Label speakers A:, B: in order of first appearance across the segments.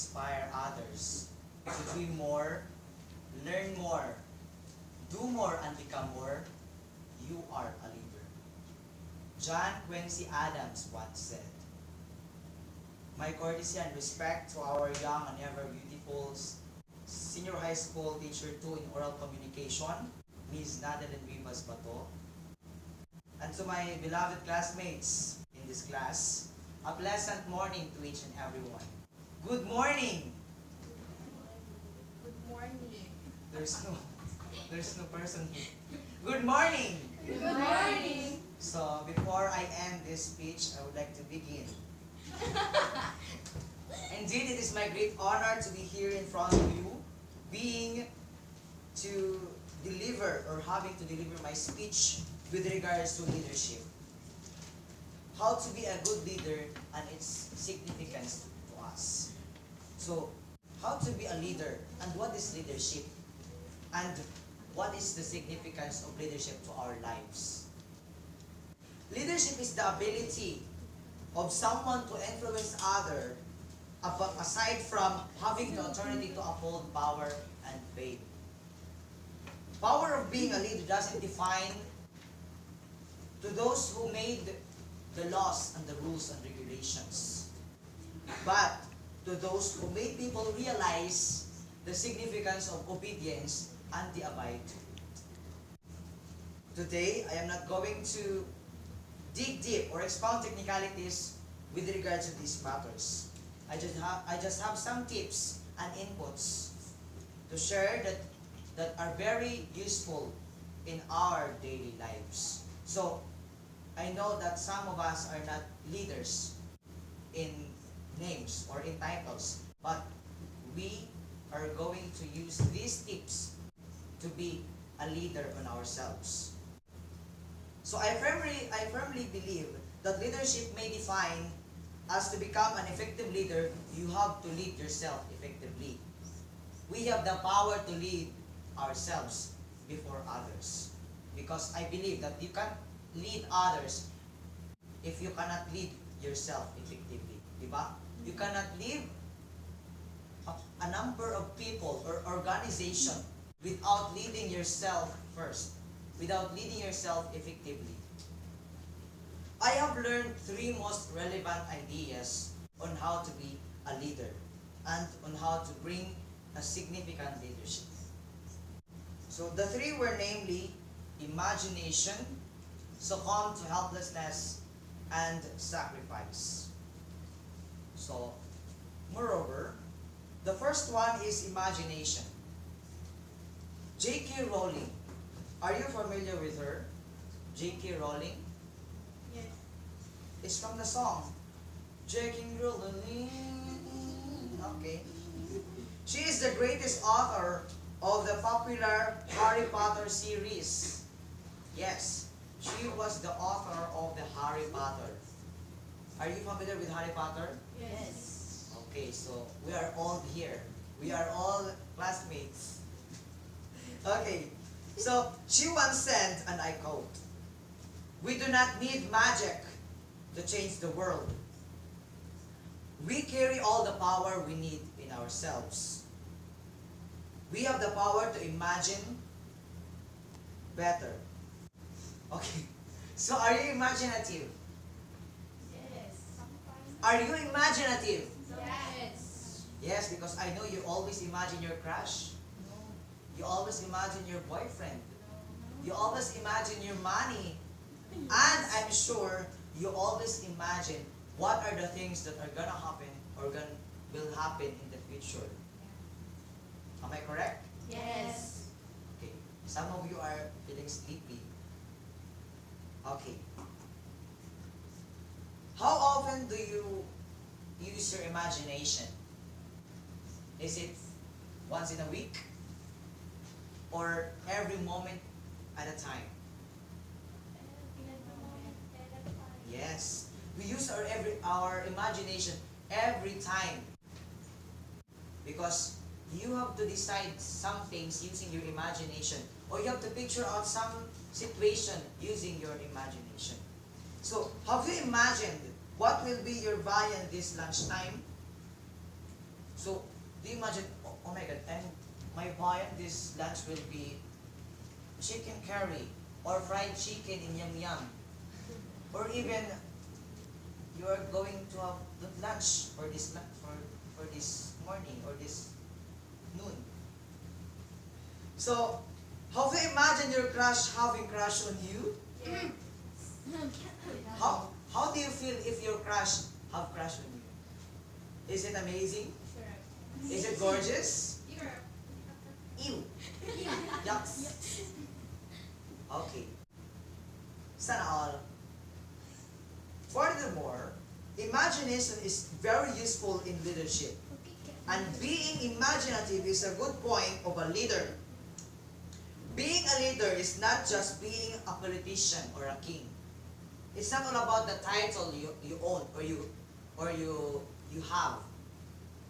A: inspire others to dream more, learn more, do more, and become more, you are a leader. John Quincy Adams once said, "My courtesy and respect to our young and ever beautiful senior high school teacher 2 in oral communication, Ms. Nadaline Rivas Bato, and to my beloved classmates in this class, a pleasant morning to each and everyone. Good morning!"
B: Good morning.
A: There's no person here. Good morning!
B: Good morning.
A: So, before I end this speech, I would like to begin. Indeed, it is my great honor to be here in front of you, being to deliver or having to deliver my speech with regards to leadership. How to be a good leader and its significance to us. So, how to be a leader and what is leadership? And what is the significance of leadership to our lives? Leadership is the ability of someone to influence others aside from having the authority to uphold power and faith. Power of being a leader doesn't define to those who made the laws and the rules and regulations, but to those who made people realize the significance of obedience and the abide. Today, I am not going to dig deep or expound technicalities with regards to these matters. I just have some tips and inputs to share that are very useful in our daily lives. So, I know that some of us are not leaders in names or in titles, but we are going to use these tips to be a leader on ourselves. So I firmly believe that leadership may define as to become an effective leader, you have to lead yourself effectively. We have the power to lead ourselves before others. Because I believe that you can't lead others if you cannot lead yourself effectively. Diba? You cannot lead a number of people or organization without leading yourself first, without leading yourself effectively. I have learned 3 most relevant ideas on how to be a leader and on how to bring a significant leadership. So the 3 were namely imagination, succumb to helplessness, and sacrifice. So, moreover, the first one is imagination. J.K. Rowling. Are you familiar with her? J.K. Rowling?
B: Yes.
A: It's from the song. J.K. Rowling. Okay. She is the greatest author of the popular Harry Potter series. Yes, she was the author of the Harry Potter. Are you familiar with Harry Potter?
B: Yes.
A: Okay, so we are all here. We are all classmates. Okay, so she once said, and I quote, "We do not need magic to change the world. We carry all the power we need in ourselves. We have the power to imagine better." Okay, so are you imaginative?
B: Yes.
A: Are you imaginative?
B: Yes.
A: Yes, because I know you always imagine your crush. You always imagine your boyfriend. You always imagine your money. And I'm sure you always imagine what are the things that are gonna happen or will happen in the future. Am I correct?
B: Yes.
A: Okay. Some of you are feeling sleepy. Okay. How often do you use your imagination? Is it once in a week? Or every moment at a time? Yes. We use our imagination every time. Because you have to decide some things using your imagination. Or you have to picture out some situation using your imagination. So, have you imagined what will be your viand this lunchtime? So, do you imagine, oh my God, and my buy this lunch will be chicken curry or fried chicken in Yum Yum. Or even you are going to have lunch for this for this morning or this noon. So, have you imagined your crush having crush on you?
B: Yes.
A: How do you feel if your crush have crush on you? Is it amazing?
B: Sure.
A: Is it gorgeous?
B: Sure.
A: Ew. Yucks. Okay. Sana all. Furthermore, imagination is very useful in leadership. And being imaginative is a good point of a leader. Being a leader is not just being a politician or a king. It's not all about the title you own or you have.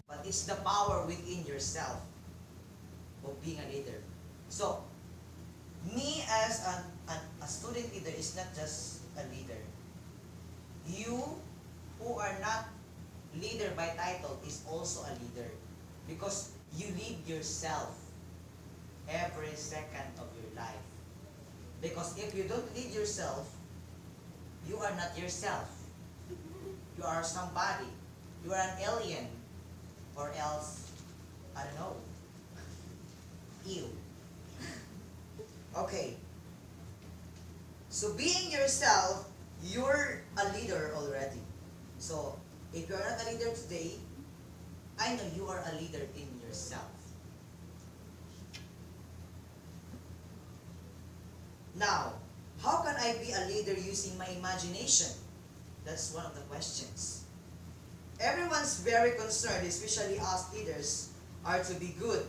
A: But it's the power within yourself of being a leader. So, me as a student leader is not just a leader. You who are not leader by title is also a leader because you lead yourself every second of your life. Because if you don't lead yourself, you are not yourself. You are somebody. You are an alien. Or else, I don't know. Ew. Okay. So being yourself, you're a leader already. So if you're not a leader today, I know you are a leader in yourself. Now, how can I be a leader using my imagination? That's one of the questions. Everyone's very concerned, especially us leaders, are to be good,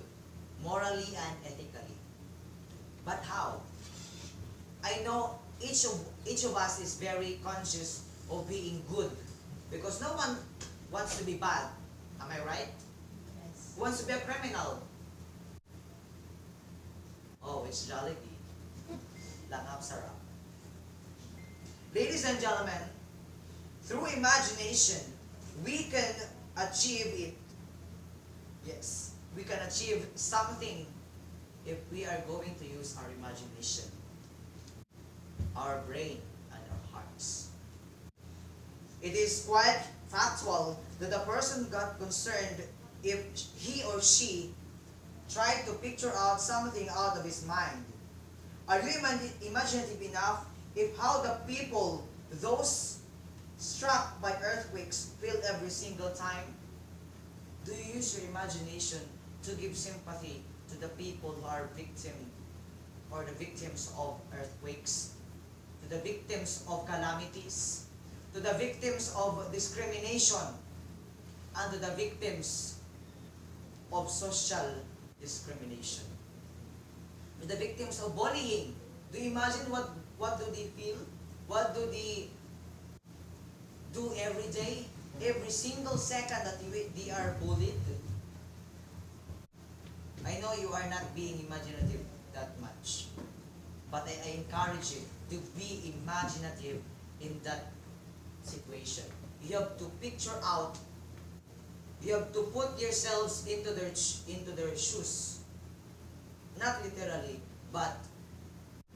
A: morally and ethically. But how? I know each of us is very conscious of being good because no one wants to be bad. Am I right?
B: Yes.
A: Who wants to be a criminal? Oh, it's Jollibee. Langap sarap. Ladies and gentlemen, through imagination, we can achieve it. Yes, we can achieve something if we are going to use our imagination, our brain, and our hearts. It is quite factual that a person got concerned if he or she tried to picture out something out of his mind. Are you imaginative enough if how the people, those struck by earthquakes, feel every single time? Do you use your imagination to give sympathy to the people who are the victims of earthquakes, to the victims of calamities, to the victims of discrimination, and to the victims of social discrimination, to the victims of bullying? Do you imagine what do they feel? What do they do every day? Every single second that they are bullied? I know you are not being imaginative that much, but I encourage you to be imaginative in that situation. You have to picture out, you have to put yourselves into their shoes. Not literally, but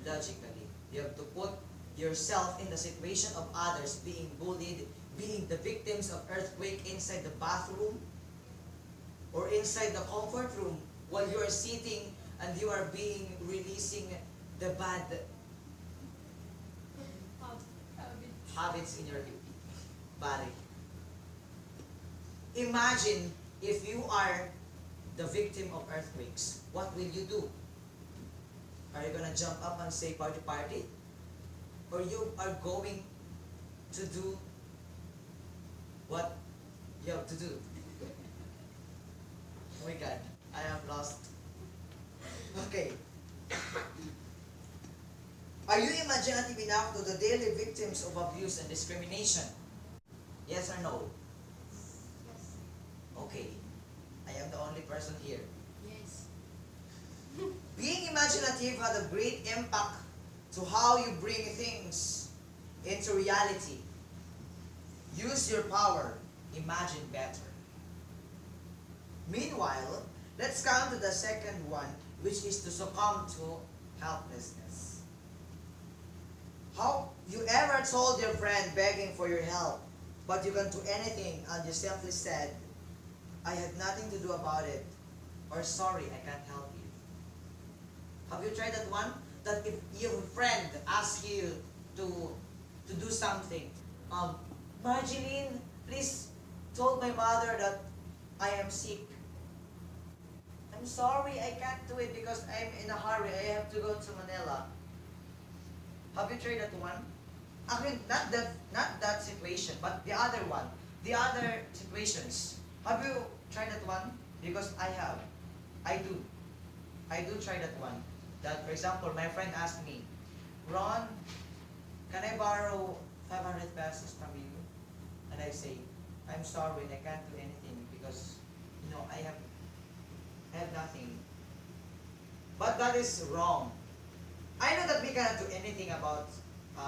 A: logically. You have to put yourself in the situation of others being bullied, being the victims of earthquake inside the bathroom or inside the comfort room while you are sitting and you are being releasing the bad habits in your body. Imagine if you are the victim of earthquakes, what will you do? Are you gonna jump up and say party party? Or you are going to do what you have to do? Oh my God, I am lost. Okay. Are you imaginative enough to the daily victims of abuse and discrimination? Yes or no?
B: Yes.
A: Okay. I am the only person here.
B: Yes.
A: Being imaginative had a great impact to how you bring things into reality. Use your power. Imagine better. Meanwhile, let's come to the second one, which is to succumb to helplessness. How you ever told your friend begging for your help, but you can't do anything and you simply said, I had nothing to do about it, or sorry, I can't help you. Have you tried that one? That if your friend asks you to do something, Marjeline, please told my mother that I am sick. I'm sorry, I can't do it because I'm in a hurry. I have to go to Manila. Have you tried that one? Actually, not that situation, but the other one. The other situations. Have you tried that one? Because I have. I do. I do try that one. That, for example, my friend asked me, Ron, can I borrow 500 pesos from you? And I say, I'm sorry, I can't do anything because, I have nothing. But that is wrong. I know that we cannot do anything about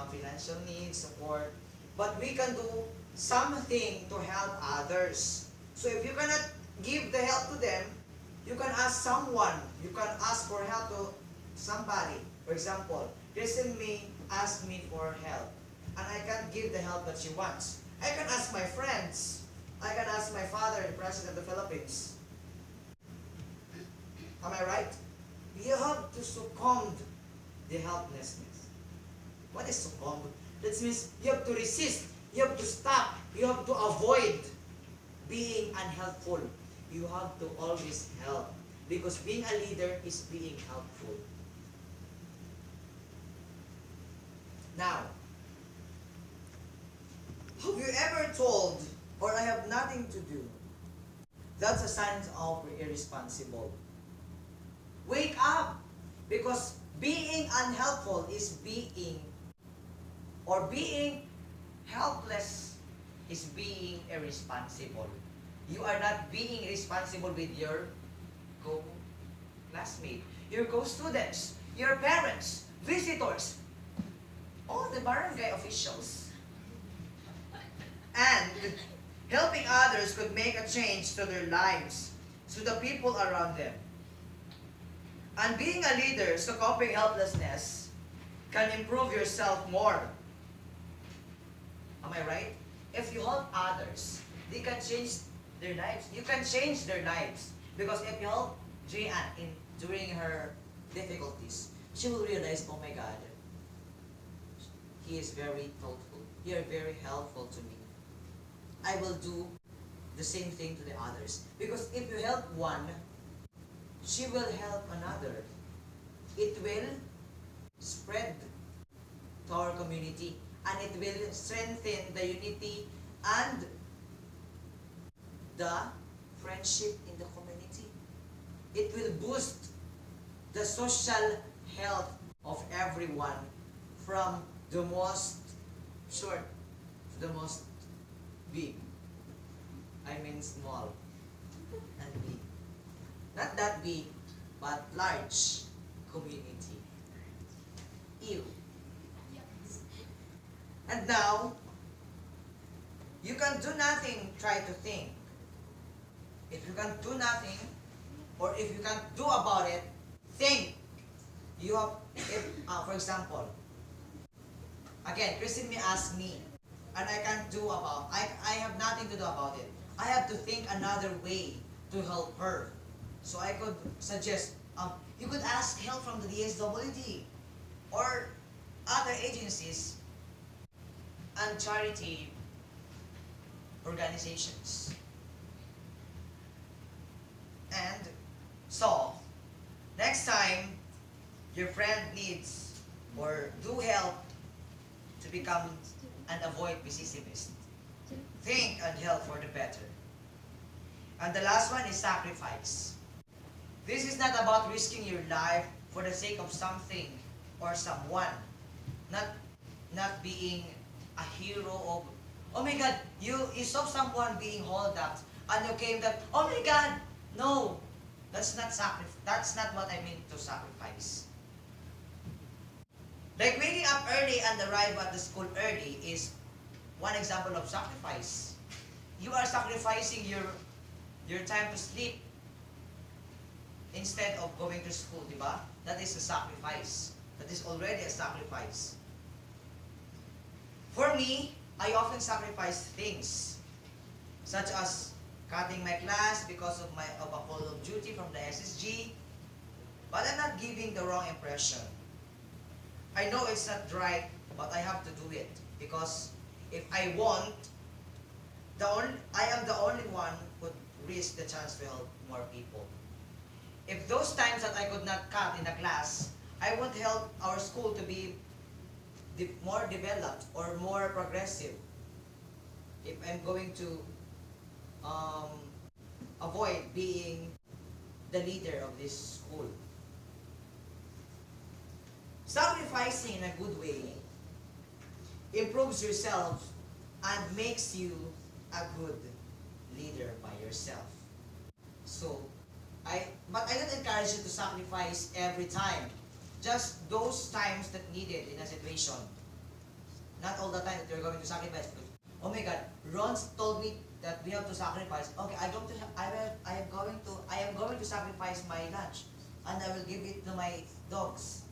A: financial needs, support, but we can do something to help others. So if you cannot give the help to them, you can ask someone. You can ask for help to somebody. For example, Kristen may ask me for help, and I can't give the help that she wants. I can ask my friends. I can ask my father, the President of the Philippines. Am I right? You have to succumb the helplessness. What is succumb? That means you have to resist. You have to stop. You have to avoid being unhelpful. You have to always help. Because being a leader is being helpful. Now, have you ever told, or I have nothing to do? That's a sign of irresponsible. Wake up! Because being unhelpful is being helpless is being irresponsible. You are not being responsible with your co-classmate, your co-students, your parents, visitors, all the barangay officials. And helping others could make a change to their lives, to the people around them. And being a leader, succumbing helplessness, can improve yourself more. Am I right? If you help others, they can change their lives. You can change their lives. Because if you help Jeanne during her difficulties, she will realize, oh my God, he is very thoughtful. You are very helpful to me. I will do the same thing to the others. Because if you help one, she will help another. It will spread to our community, and it will strengthen the unity and the friendship in the community. It will boost the social health of everyone, from the most short to the most big. I mean small and big. Not that big, but large community. You. And now, you can do nothing, try to think. If you can do nothing, or if you can't do about it, think. You have, for example, again, Christine may ask me, and I have nothing to do about it. I have to think another way to help her. So I could suggest, you could ask help from the DSWD or other agencies and charity organizations. And so, next time your friend needs or do help to become and avoid pessimist, think and help for the better. And the last one is sacrifice. This is not about risking your life for the sake of something or someone. Not being a hero of, oh my God, you saw someone being hauled up and you came that, oh my God, no, that's not sacrifice. That's not what I mean to sacrifice. Like waking up early and arrive at the school early is one example of sacrifice. You are sacrificing your time to sleep instead of going to school, di ba? That is a sacrifice. That is already a sacrifice. For me, I often sacrifice things, such as cutting my class because of a call of duty from the SSG, but I'm not giving the wrong impression. I know it's not right, but I have to do it because if I want, I am the only one who would risk the chance to help more people. If those times that I could not cut in a class, I would help our school to be more developed or more progressive. If I'm going to avoid being the leader of this school. Sacrificing in a good way improves yourself and makes you a good leader by yourself. So, but I don't encourage you to sacrifice every time. Just those times that needed in a situation. Not all the time that you're going to sacrifice. Oh my God, Ron told me that we have to sacrifice. Okay, I am going to sacrifice my lunch, and I will give it to my dogs.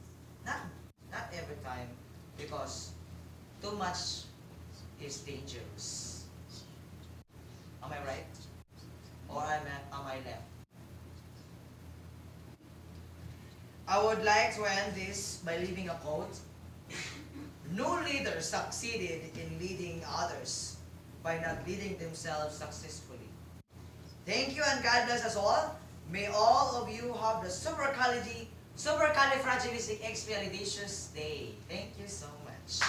A: Not every time, because too much is dangerous. Am I right? Or am I left? I would like to end this by leaving a quote. No leader succeeded in leading others by not leading themselves successfully. Thank you and God bless us all. May all of you have the supercalifragilisticexpialidocious day. Thank you so much.